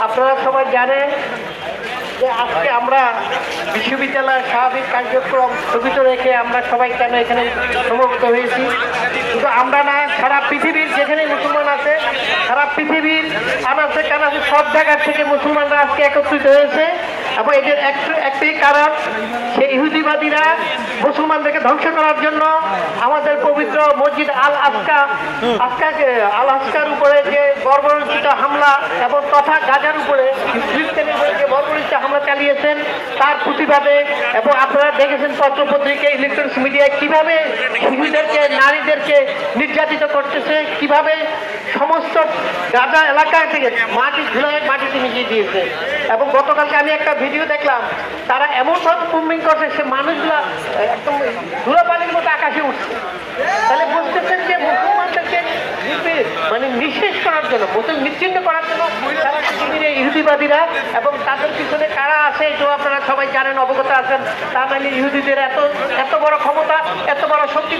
আপনারা সবাই জানেন যে আজকে আমরা বিশ্ববিদ্যালয়ের স্বাভাবিক কার্যক্রম স্থগিত রেখে আমরা সবাই কেন এখানে সমবেত হয়েছি। কিন্তু আমরা না, সারা পৃথিবীর যেখানে মুসলমান আছে, সারা পৃথিবীর আনাচে কানাচে সব জায়গার থেকে মুসলমানরা আজকে একত্রিত হয়েছে। এবং এদের একটি কারণ, সেই ইহুদিবাদীরা মুসলমানদেরকে ধ্বংস করার জন্য আমাদের পবিত্র মসজিদ আল আসকার উপরে যে বর্বরোচিত হামলা এবং তথা গাজার উপরে ফিলিস্তিনের উপরে যে বর্বরোচিত হামলা চালিয়েছেন তার প্রতিবাদে। এবং আপনারা দেখেছেন পত্রপত্রিকা, ইলেকট্রনিক্স মিডিয়ায় কিভাবে শিশুদেরকে, নারীদেরকে নির্যাতিত করতেছে, কিভাবে সমস্ত গাজা এলাকা থেকে মাটি ধুলায় মাটিতে মিশিয়ে দিয়েছে। এবং গতকালকে আমি একটা ভিডিও দেখলাম, তারা এমনভাবে মুভমেন্ট করছে, সে মানুষগুলা একদম ধুলাবালির মতো আকাশে উঠছে। তাহলে বুঝতেছেন যে মুসলমানদেরকে মানে নিঃশেষ করার জন্য, নিশ্চিন্ন করার জন্য তারা পৃথিবীর ইহুদিবাদীরা, এবং তাদের পিছনে কারা আছে এটাও আপনারা সবাই জানেন, অবগত আছেন। তার মানে ইহুদিদের এত বড় ক্ষমতা, এত বড় শক্তি।